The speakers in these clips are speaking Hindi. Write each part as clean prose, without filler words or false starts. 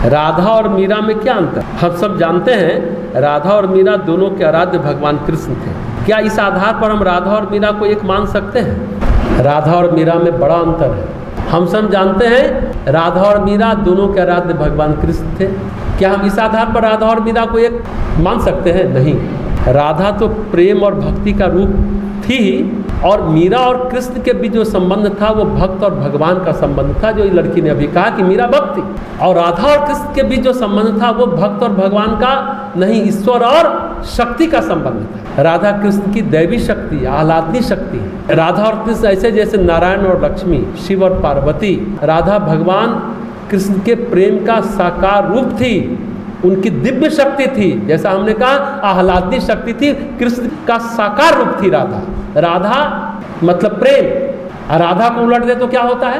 राधा और मीरा में क्या अंतर? हम सब जानते हैं राधा और मीरा दोनों के आराध्य भगवान कृष्ण थे। क्या इस आधार पर हम राधा और मीरा को एक मान सकते हैं? राधा और मीरा में बड़ा अंतर है। हम सब जानते हैं राधा और मीरा दोनों के आराध्य भगवान कृष्ण थे। क्या हम इस आधार पर राधा और मीरा को एक मान सकते हैं? नहीं। राधा तो प्रेम और भक्ति का रूप थी, और मीरा और कृष्ण के बीच जो संबंध था वो भक्त और भगवान का संबंध था। जो लड़की ने अभी कहा कि मीरा भक्त थी, और राधा और कृष्ण के बीच जो संबंध था वो भक्त और भगवान का नहीं, ईश्वर और शक्ति का संबंध था। राधा कृष्ण की दैवी शक्ति, आह्लादनी शक्ति है। राधा और कृष्ण ऐसे जैसे नारायण और लक्ष्मी, शिव और पार्वती। राधा भगवान कृष्ण के प्रेम का साकार रूप थी, उनकी दिव्य शक्ति थी। जैसा हमने कहा आह्लादनी शक्ति थी, कृष्ण का साकार रूप थी राधा। राधा मतलब प्रेम, राधा को उलट दे तो क्या होता है?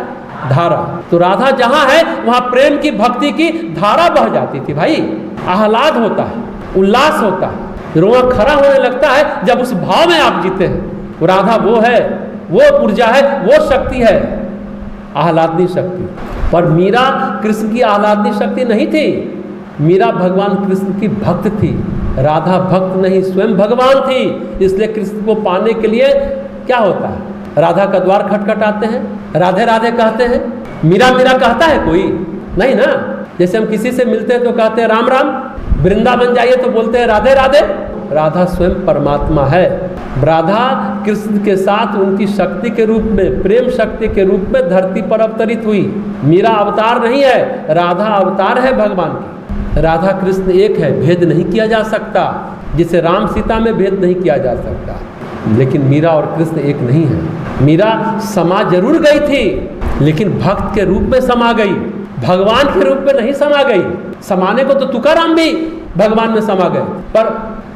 धारा। तो राधा जहाँ है वहाँ प्रेम की, भक्ति की धारा बह जाती थी भाई। आह्लाद होता है, उल्लास होता है, रोआ खड़ा होने लगता है जब उस भाव में आप जीते हैं। राधा वो है, वो ऊर्जा है, वो शक्ति है, आह्लादनी शक्ति। पर मीरा कृष्ण की आह्लादनी शक्ति नहीं थी। मीरा भगवान कृष्ण की भक्त थी, राधा भक्त नहीं, स्वयं भगवान थी। इसलिए कृष्ण को पाने के लिए क्या होता है? राधा का द्वार खटखटाते हैं, राधे राधे कहते हैं। मीरा मीरा कहता है कोई? नहीं ना। जैसे हम किसी से मिलते हैं तो कहते हैं राम राम, वृंदावन जाइए तो बोलते हैं राधे राधे। राधा स्वयं परमात्मा है। राधा कृष्ण के साथ उनकी शक्ति के रूप में, प्रेम शक्ति के रूप में धरती पर अवतरित हुई। मीरा अवतार नहीं है, राधा अवतार है भगवान की। राधा कृष्ण एक है, भेद नहीं किया जा सकता, जिसे राम सीता में भेद नहीं किया जा सकता। लेकिन मीरा और कृष्ण एक नहीं है। मीरा समा जरूर गई थी, लेकिन भक्त के रूप में समा गई, भगवान के रूप में नहीं समा गई। समाने को तो तुकाराम भी भगवान में समा गए, पर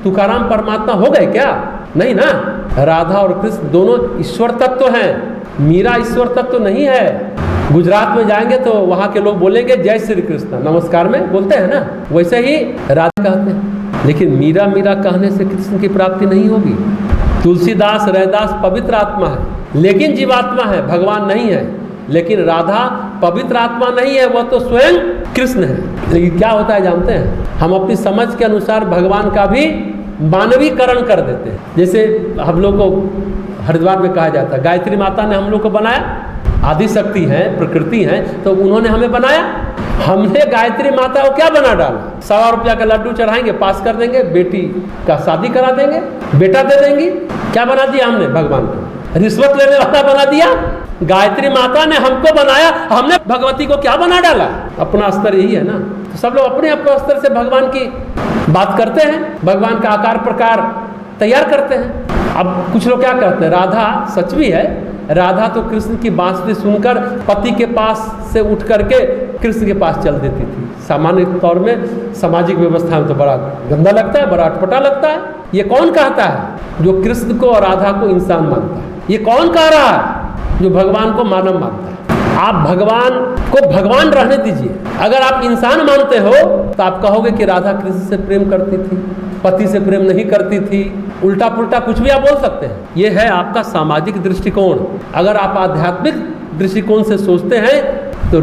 तुकाराम परमात्मा हो गए क्या? नहीं ना। राधा और कृष्ण दोनों ईश्वर तत्व हैं। मीरा ईश्वर तत्व नहीं है। गुजरात में जाएंगे तो वहाँ के लोग बोलेंगे जय श्री कृष्ण, नमस्कार में बोलते हैं ना, वैसे ही राधा कहते हैं। लेकिन मीरा मीरा कहने से कृष्ण की प्राप्ति नहीं होगी। तुलसीदास रैदास पवित्र आत्मा है, लेकिन जीवात्मा है, भगवान नहीं है। लेकिन राधा पवित्र आत्मा नहीं है, वह तो स्वयं कृष्ण है। लेकिन क्या होता है जानते हैं? हम अपनी समझ के अनुसार भगवान का भी मानवीकरण कर देते हैं। जैसे हम लोग को हरिद्वार में कहा जाता है गायत्री माता ने हम लोग को बनाया, आदि शक्ति है, प्रकृति है, तो उन्होंने हमें बनाया। हमने गायत्री माता को क्या बना डाला? 100 रुपया का लड्डू चढ़ाएंगे, पास कर देंगे, बेटी का शादी करा देंगे, बेटा दे देंगे। क्या बना दिया हमने? भगवान को रिश्वत लेने वाला बना दिया। गायत्री माता ने हमको बनाया, हमने भगवती को क्या बना डाला? अपना स्तर यही है ना। तो सब लोग अपने अपने स्तर से भगवान की बात करते हैं, भगवान का आकार प्रकार तैयार करते हैं। अब कुछ लोग क्या कहते हैं? राधा सच भी है, राधा तो कृष्ण की बांसुरी सुनकर पति के पास से उठ करके कृष्ण के पास चल देती थी। सामान्य तौर में सामाजिक व्यवस्था में तो बड़ा गंदा लगता है, बड़ा अटपटा लगता है। ये कौन कहता है जो कृष्ण को और राधा को इंसान मानता है? ये कौन कह रहा है जो भगवान को मानव मानता है? आप भगवान को भगवान रहने दीजिए। अगर आप इंसान मानते हो तो आप कहोगे कि राधा कृष्ण से प्रेम करती थी, पति से प्रेम नहीं करती थी, उल्टा पुल्टा कुछ भी आप बोल सकते हैं। ये है आपका सामाजिक दृष्टिकोण। अगर आप आध्यात्मिक दृष्टिकोण से सोचते हैं तो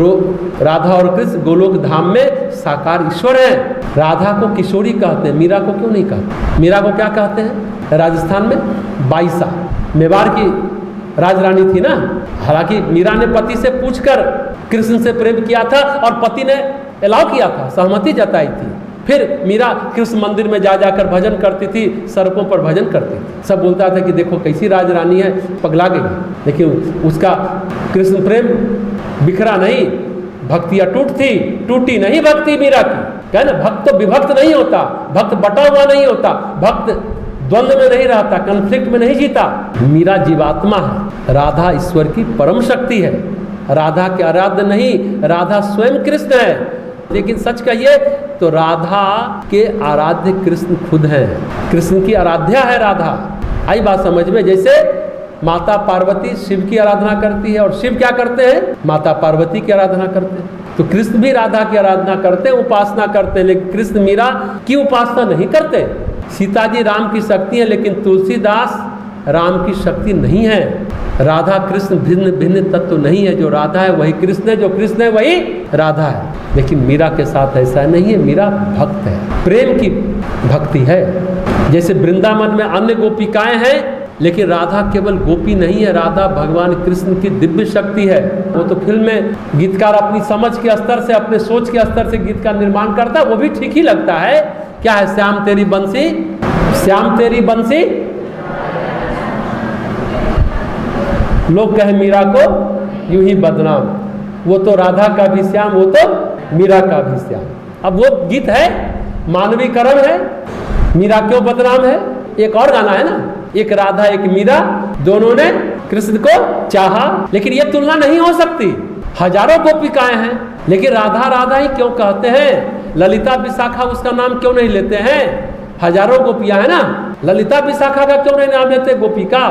राधा और कृष्ण गोलोक धाम में साकार ईश्वर हैं। राधा को किशोरी कहते हैं, मीरा को क्यों नहीं कहते? मीरा को क्या कहते हैं? राजस्थान में बाईसा, मेवाड़ की राजरानी थी ना। हालांकि मीरा ने पति से पूछकर कृष्ण से प्रेम किया था और पति ने अलाउ किया था, सहमति जताई थी। फिर मीरा कृष्ण मंदिर में जा जाकर भजन करती थी, सड़कों पर भजन करती थी। सब बोलता था कि देखो कैसी राजरानी है, पगला गई। लेकिन उसका कृष्ण प्रेम बिखरा नहीं, भक्ति अटूट थी, टूटी नहीं भक्ति मीरा की। क्या ना, भक्त तो विभक्त नहीं होता, भक्त बटा हुआ नहीं होता, भक्त द्वंद्व में नहीं रहता, कन्फ्लिक्ट में नहीं जीता। मीरा जीवात्मा है, राधा ईश्वर की परम शक्ति है। राधा के आराध्य नहीं, राधा स्वयं कृष्ण है। लेकिन सच कहिए तो राधा के आराध्य कृष्ण खुद हैं। कृष्ण की आराध्या है राधा। आई बात समझ में? जैसे माता पार्वती शिव की आराधना करती है और शिव क्या करते हैं? माता पार्वती की आराधना करते हैं। तो कृष्ण भी राधा की आराधना करते हैं, उपासना करते हैं। लेकिन कृष्ण मीरा की उपासना नहीं करते। सीता जी राम की शक्ति है, लेकिन तुलसीदास राम की शक्ति नहीं है। राधा कृष्ण भिन्न भिन्न तत्व नहीं है। जो राधा है वही कृष्ण है, जो कृष्ण है वही राधा है। लेकिन मीरा के साथ ऐसा नहीं है। मीरा भक्त है, प्रेम की भक्ति है। जैसे वृंदावन में अन्य गोपिकाएं हैं, लेकिन राधा केवल गोपी नहीं है, राधा भगवान कृष्ण की दिव्य शक्ति है। वो तो फिल्म में गीतकार अपनी समझ के स्तर से, अपने सोच के स्तर से गीत का निर्माण करता है, वो भी ठीक ही लगता है। क्या है, श्याम तेरी बंसी, श्याम तेरी बंसी, लोग कहे मीरा को यूं ही बदनाम, वो तो राधा का भी श्याम, वो तो मीरा का भी श्याम। अब वो गीत है, मानवीकरण है, मीरा क्यों बदनाम है। एक और गाना है ना, एक राधा एक मीरा, दोनों ने कृष्ण को चाहा, लेकिन ये तुलना नहीं हो सकती। हजारों गोपिकाएं हैं, लेकिन राधा राधा ही क्यों कहते हैं। ललिता विशाखा उसका नाम क्यों नहीं लेते हैं। हजारों गोपियां है ना, ललिता विशाखा का क्यों नहीं नाम लेते गोपिका।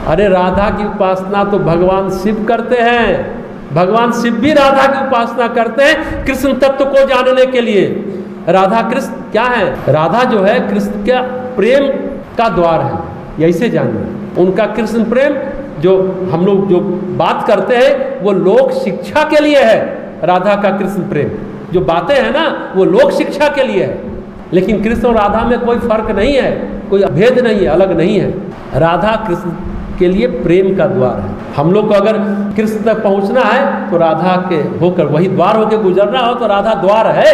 अरे राधा की उपासना तो भगवान शिव करते हैं, भगवान शिव भी राधा की उपासना करते हैं कृष्ण तत्व को जानने के लिए। राधा कृष्ण क्या है, राधा जो है कृष्ण का प्रेम का द्वार है, यही से जानिए। उनका कृष्ण प्रेम जो हम लोग जो बात करते हैं वो लोक शिक्षा के लिए है। राधा का कृष्ण प्रेम जो बातें हैं ना, वो लोक शिक्षा के लिए है। लेकिन कृष्ण और राधा में कोई फर्क नहीं है, कोई भेद नहीं है, अलग नहीं है। राधा कृष्ण के लिए प्रेम का द्वार है। हम लोग को अगर कृष्ण तक पहुंचना है तो राधा के होकर, वही द्वार होकर गुजरना हो तो राधा द्वार है।